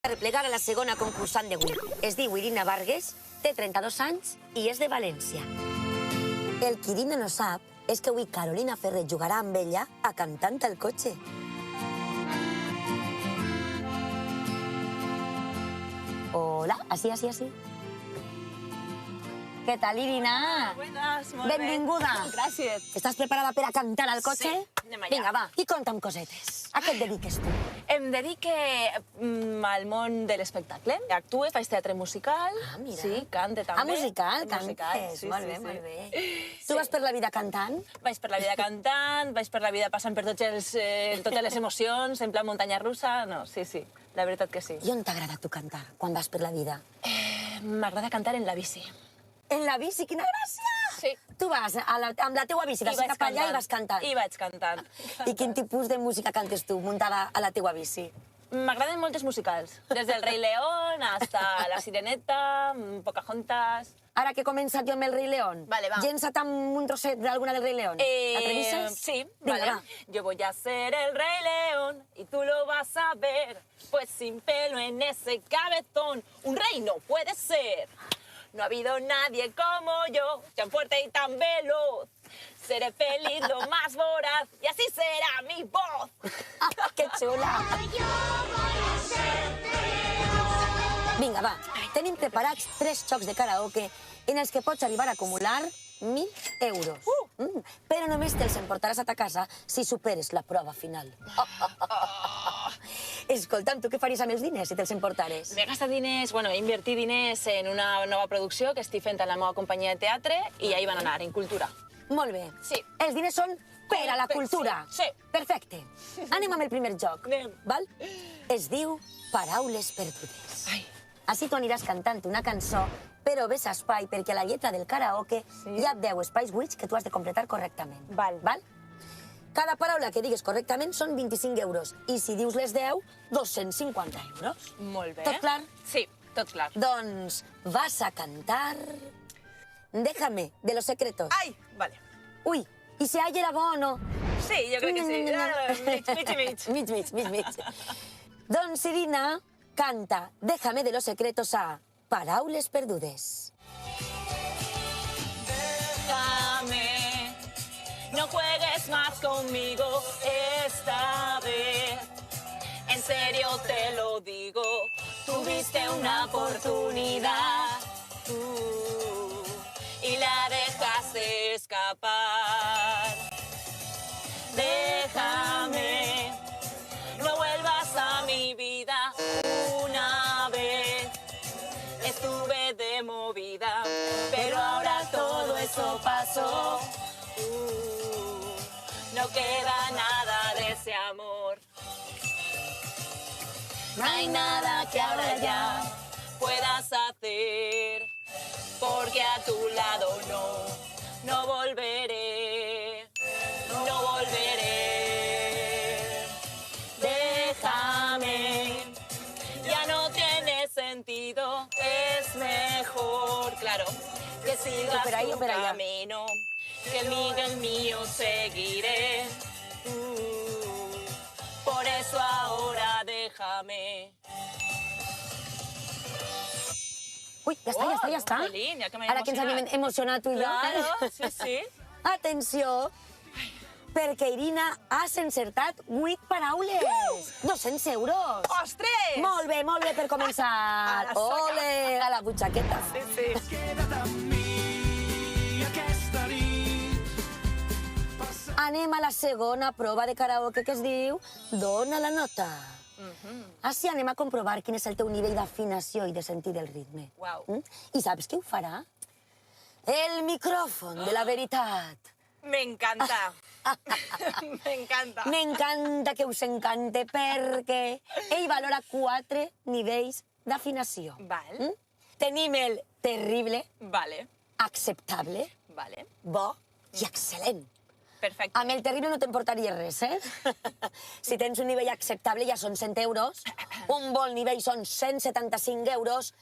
Replegar a la segona concursant d'avui. Es diu Irina Vargas, té 32 anys i és de València. El que Irina no sap és que avui Carolina Ferrer jugarà amb ella a Cantant al cotxe. Hola, así. ¿Qué tal, Irina? Buenas, molt bé. Benvinguda. Gràcies. Estàs preparada per a cantar al cotxe? Sí, anem allà. Vinga, va, i conta'm cosetes. A què et dediques tu? Em dedique al món de l'espectacle. Actue, faig teatre musical. Ah, mira. Sí, cante també. Musical, Musical, cantes. sí, Molt sí, bé, sí. molt bé. Tu vas per la vida cantant? Vaig per la vida cantant, vaig per la vida passant per totes les emocions, en plan muntanya russa. No, sí, la veritat que sí. I on t'agrada tu cantar, quan vas per la vida? M'agrada cantar en la bici. En la bici, quina gràcia! Sí. Tu vas amb la teua bici, vas cap allà i vas cantant. I vaig cantant. I quin tipus de música cantes tu, muntada a la teua bici? M'agraden moltes musicals, des del Rei León hasta La Sireneta, Pocahontas... Ara que he començat jo amb el Rei León, Vale, va. llença't amb un trosset d'alguna del Rei León. T'atrevisses? Sí, Vinga, vale. va. Yo voy a ser el Rey León y tú lo vas a ver, pues sin pelo en ese cabezón, un rey no puede ser. No ha habido nadie como yo, tan fuerte y tan veloz. Seré feliz, lo más voraz, y así será mi voz. Que xula! Vinga, va. Tenim preparats 3 xocs de karaoke en els que pots arribar a acumular 1.000 euros. Però només te'ls emportaràs a ta casa si superes la prova final. Escolta'm, tu què faries amb els diners si te'ls emportares? M'he gastat diners, he invertit diners en una nova producció que estic fent a la meva companyia de teatre i ahí van anar, en cultura. Molt bé. Sí. Els diners són per a la cultura. Sí. Perfecte. Anem amb el primer joc. Anem. Val? Es diu Paraules perdudes. Ai. Així tu aniràs cantant una cançó, però ves espai perquè a la lletra del karaoke hi ha 10 espais buits que tu has de completar correctament. Val. Cada paraula que digues correctament són 25 euros i si dius les 10, 250 euros. Molt bé. Tot clar? Sí, tot clar. Doncs vas a cantar Déjame, de Los Secretos. Ai, vale. Ui, i si ahir era bo o no? Sí, jo crec que sí. Mig. Doncs, Irina, canta Déjame de Los Secretos a Paraules perdudes. Déjame, no juegues más conmigo esta vez. En serio te lo digo, tuviste una oportunidad y la dejaste escapar. Déjame, no vuelvas a mi vida una vez. Estuve de movida, pero ahora todo eso pasó. No queda nada de ese amor. No hay nada que ahora ya puedas hacer, porque a tu lado no volveré, no volveré. Déjame, ya no tiene sentido, es mejor, claro, que sigas tu camino, que el mío seguiré. Por eso ahora déjame. Ui, ja està. Jolín, ja que m'he Ara que ens hem emocionat tu i jo. Claro, sí. Atenció, perquè Irina has encertat 8 paraules. 200 euros. Ostres! Molt bé per començar. A la soca. Ole, a la butxaqueta. Sí. Queda't amb mi aquesta nit. Anem a la segona prova de karaoke que es diu Dona la nota. Així anem a comprovar quin és el teu nivell d'afinació i de sentir el ritme. Uau. I saps qui ho farà? El micròfon de la veritat. M'encanta. M'encanta. M'encanta que us encante perquè ell valora 4 nivells d'afinació. Val. Tenim el terrible, Vale. acceptable, Vale. bo i excel·lent. Perfecte. Amb el terrible no t'emportaria res, Si tens un nivell acceptable ja són 100 euros, un bon nivell són 175 euros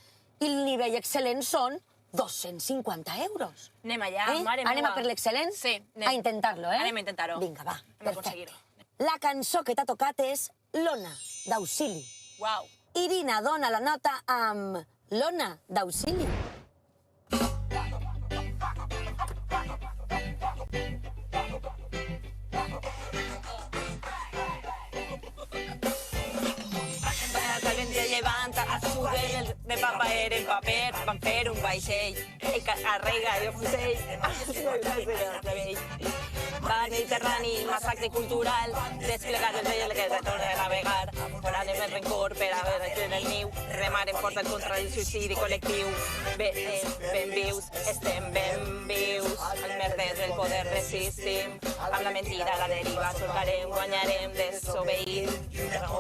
i el nivell excel·lent són 250 euros. Anem allà, mare meva. Anem a per l'excel·lent? Sí, anem. A intentar-lo, Anem a intentar-ho. Vinga, va, Anem a aconseguir-ho. La cançó que t'ha tocat és Lona, d'Auxili. Uau. Irina dona la nota amb lona d'auxili. Talent se levanta, a sube de paper en paper, van fer un vaixell, el carrega i el fusell. Va Mediterrani, massacre cultural, desplegat el rei que retorna a navegar, forarem el rencor per haver en el niu, remarem forta contra el suïcidi col·lectiu. Ben vius, estem ben vius, als merdes del poder resistim, amb la mentira a la deriva solcarem, guanyarem desobeint,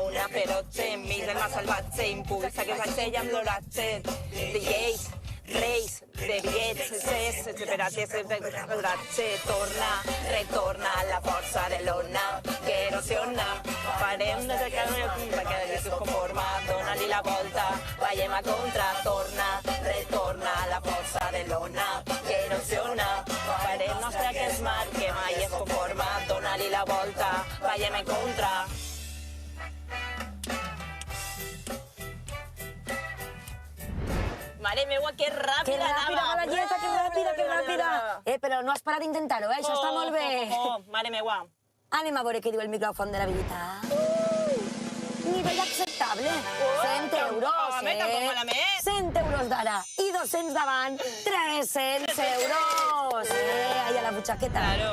una ferotge enmig del mar salvatge, impulsa que vaixell amb l'oratge de lleis, reis, de bitllets, separatges, l'oratge retorna a la força de l'ona que erosiona. Farem des del carrer perquè Jesús conforma, dona-li la volta, veiem a contra, retorna a la força de l'ona que erosiona. Farem nostre que és mar, que mai es conforma, dona-li la volta, veiem en contra. Mare meua, que ràpida Que ràpida anava! va la lletra, que ràpida, que ràpida! Però no has parat d'intentar-ho, això està molt bé. Mare meua. Anem a veure què diu el micròfon de l'habilitat. Nivell acceptable. 100 euros, home, tampoc malament. 100 euros d'ara i 200 davant, 300 euros. Allà la butxaqueta. Claro.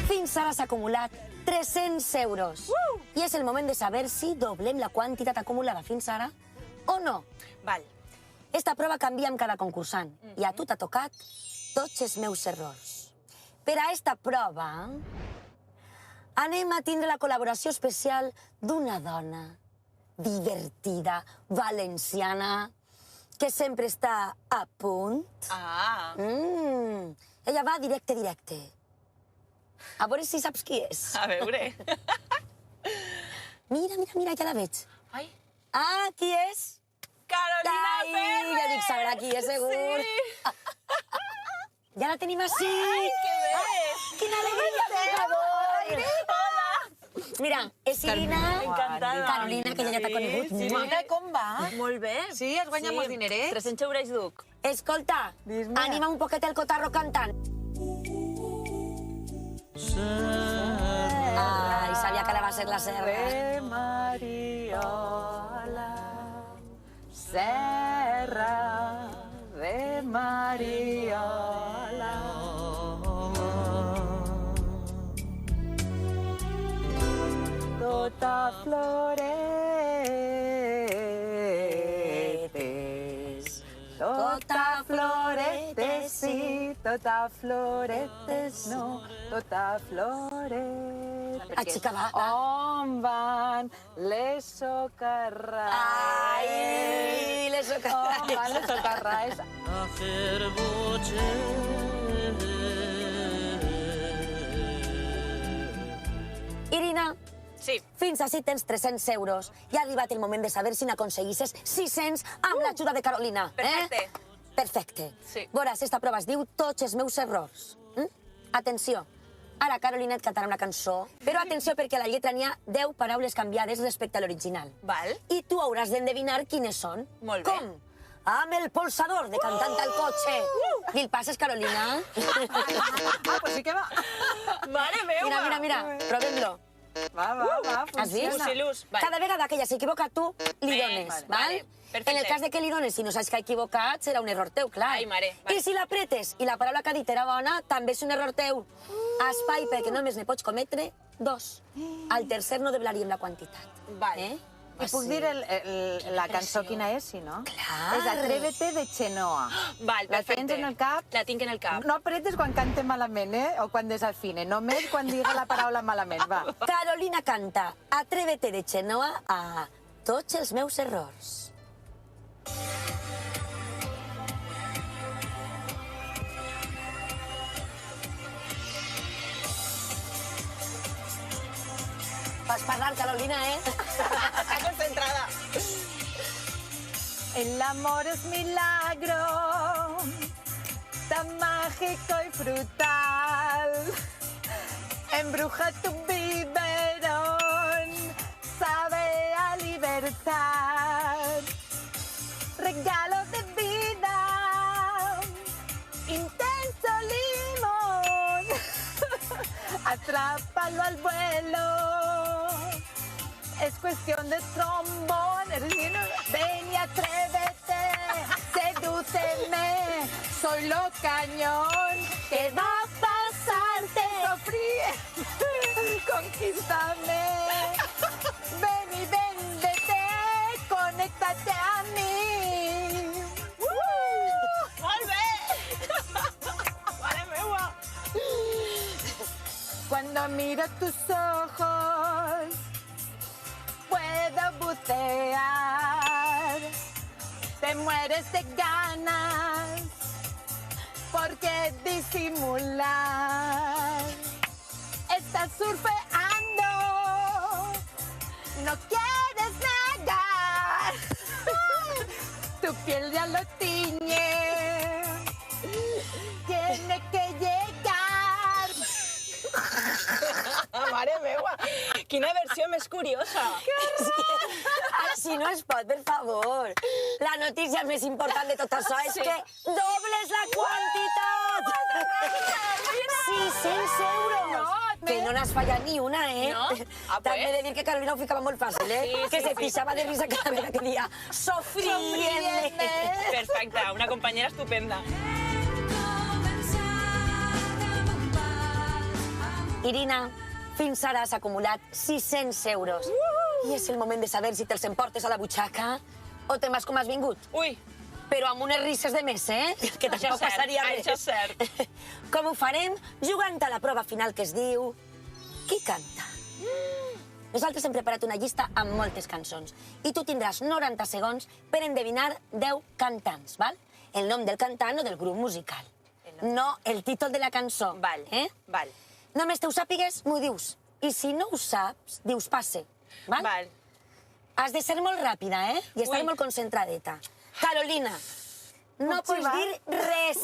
Fins ara s'ha acumulat 300 euros. I és el moment de saber si doblem la quantitat acumulada fins ara o no. Val. Esta prova canvia amb cada concursant i a tu t'ha tocat tots els meus errors. Per a esta prova anem a tindre la col·laboració especial d'una dona divertida, valenciana, que sempre està a punt. Ah. Ella va directe. A veure si saps qui és. A veure. Mira, ja la veig. Ai. Ah, qui és? Carolina Ai, Ferrer! ja dic, sabrà qui és, segur. Sí. Ja la tenim així. Ai, que bé. Quina alegria, per favor. Hola. Mira, és Irina. Encantada. Carolina, que ja t'ha conegut. Sí. Irina, com va? Molt bé. Sí, has guanyat molts dinerets? 300 euros duc. Escolta, Dis-me. anima un poquet el cotarro cantant. Ai, sabia que ara va ser la serra. De Mariola, serra de Mariola. Tota floretes, tota floretes sí, tota floretes no, tota floretes. Ah, xica, va. On van les socarraes? Ai, les socarraes. On van les socarraes? hacer boche. Irina, Sí. fins així tens 300 euros. I ha arribat el moment de saber si n'aconseguisses 600 amb l'ajuda de Carolina. Perfecte. Perfecte. Sí. Veuràs, esta prova es diu Tots els meus errors. Atenció. Ara Carolina et cantarà una cançó, però atenció perquè a la lletra n'hi ha 10 paraules canviades respecte a l'original. Val. I tu hauràs d'endevinar quines són. Molt bé. Com? Amb el polsador de Cantant al cotxe. I el passes, Carolina? Ah, pues sí que va. Mare meua. Mira, provem-lo. Va, Has vist? funciona. Ús. Val. Cada vegada que ella s'equivoca, tu li dones, Vale, val? vale, perfecte. En el cas de que li dones, si no saps que ha equivocat, serà un error teu, clar. Ai, mare, vale. I si l'apretes i la paraula que ha dit era bona, també és un error teu. Espai, perquè només ne pots cometre 2. Al tercer no doblaríem la quantitat. Vale. I puc dir la cançó quina és, si no? Clar. És Atrévete de Chenoa. Val, La perfecte. tens en el cap? La tinc en el cap. No apretes quan cante malament, o quan desafine. Només quan diga la paraula malament, va. Carolina canta Atrévete de Chenoa a Tots els meus errors. Vas parlar, Carolina, Està concentrada. El amor es milagro, tan mágico y frutal. Embruja tu biberón llévalo al vuelo. Es cuestión de trombón. Ven y atrévete, sedúceme. Soy lo cañón. ¿Qué va a pasarte? Sofrí, conquístame. Ven y véndete, conéctate a mí. Molt bé! Mare meua! Cuando miro tus ojos, puedo bucear. Te mueres de ganas, porque disimular. Estás surfeando, no quieres negar. Tu piel ya lo tiñe, tiene que llegar. Mare meua! Quina versió més curiosa. Així no es pot, per favor. La notícia més important de tot això és que dobles la quantitat! 600 euros! Que no n'has fallat ni una, eh? No? Ah, També he pues. de dir que Carolina ho ficava molt fàcil, eh? Sí, Que sí, se sí. pixava de risa cada vegada que dia sofriendo. Perfecte, una companyera estupenda. Irina, fins ara has acumulat 600 euros. I és el moment de saber si te'ls emportes a la butxaca o te'n vas com has vingut. Ui, Però amb unes risses de més, eh? Que Això tampoc és cert, passaria res. això és cert. Com ho farem? Jugant a la prova final que es diu... Qui canta? Nosaltres hem preparat una llista amb moltes cançons i tu tindràs 90 segons per endevinar 10 cantants, val? El nom del cantant o del grup musical. No el títol de la cançó. Val, val. Només te ho sàpigues, m'ho dius. I si no ho saps, dius passe. Val? Val. Has de ser molt ràpida, eh? I estar Ui. molt concentradeta. Carolina, no Puc pots xivar? dir res.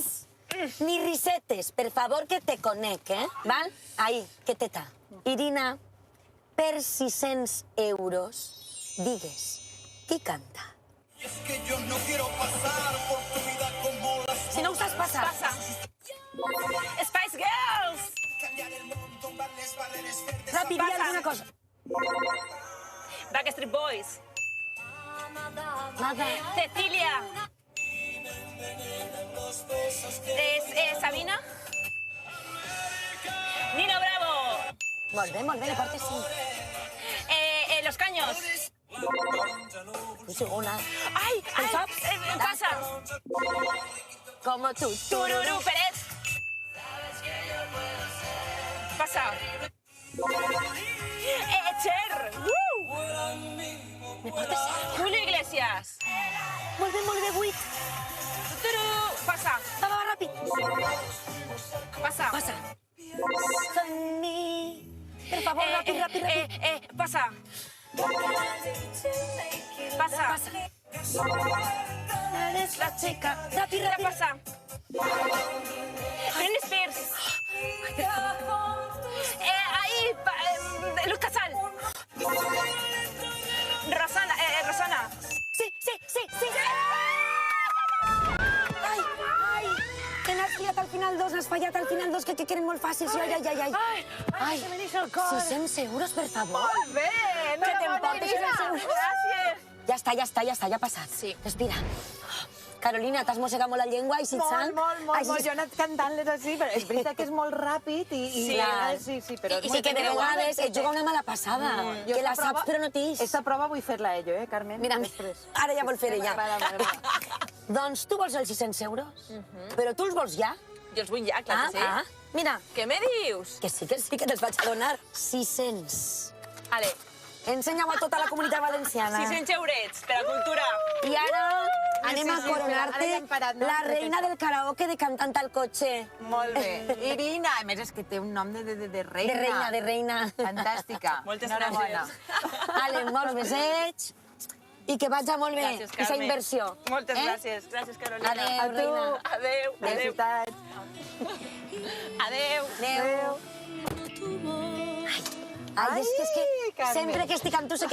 Ni risetes. Per favor, que te conec, eh? Val? Ahí, quieteta. Irina, per 600 euros, digues, qui canta? Si no ho saps passar. Passa. Spice Girls! Ràpid, di Passa. alguna cosa. Backstreet Boys. Nada. Cecilia. Sabina. Nino Bravo. Molt bé, le portes 5. Los Caños. Un segona. Ai, Ho saps? Passa. Como tu. Tururú Pérez. Passa. Cher. Me portes 5. Julio Iglesias. Molt bé, 8. Tururú. Passa. Va, ràpid. Passa. Passa. Son mi. Per favor, ràpid. Passa. Passa. Eres la chica. Ràpid, Ja passa. Britney Spears. Luz Casal. Rosana. Sí. Ai. Que n'has fallat al final 2, n'has fallat al final 2, que queden molt fàcils. Ai, se me deixa el cor. 600 euros, per favor. Molt bé, Que t'emportes 600 euros. Gràcies. Ja ha passat. Sí. Respira. Carolina, t'has mossegat molt la llengua i si et sang... Molt. Jo he anat cantant-les així, però és veritat que és molt ràpid i Sí, clar, sí, però és I molt que de vegades et juga una mala passada. Jo Que la esta saps, prova- però no t'ix. Esta prova vull fer-la jo, Carmen? Mira, Després. ara ja vol fer ella. M'agrada. Doncs tu vols els 600 euros? Però tu els vols ja? Jo els vull ja, clar que sí. Mira, Què me dius? que sí, que te'ls vaig a donar 600. Ale, Ensenya-ho a tota la comunitat valenciana. 600 eurets per a cultura. I ara anem a sí, ara coronar-te ja hem parat, no? la reina del karaoke de cantant al cotxe. Molt bé. Irina, a més és que té un nom de reina. De reina. Fantàstica. Moltes Enhorabona. gràcies. Ale, molts besets. I que vagi molt bé, Gràcies, aquesta Carme. inversió. Moltes Eh? gràcies. Gràcies, Carolina. Adéu, A tu. reina. Adéu. Felicitats. Adéu. Adéu. Ai, és que Ai, Carme. sempre que estic amb tu sé que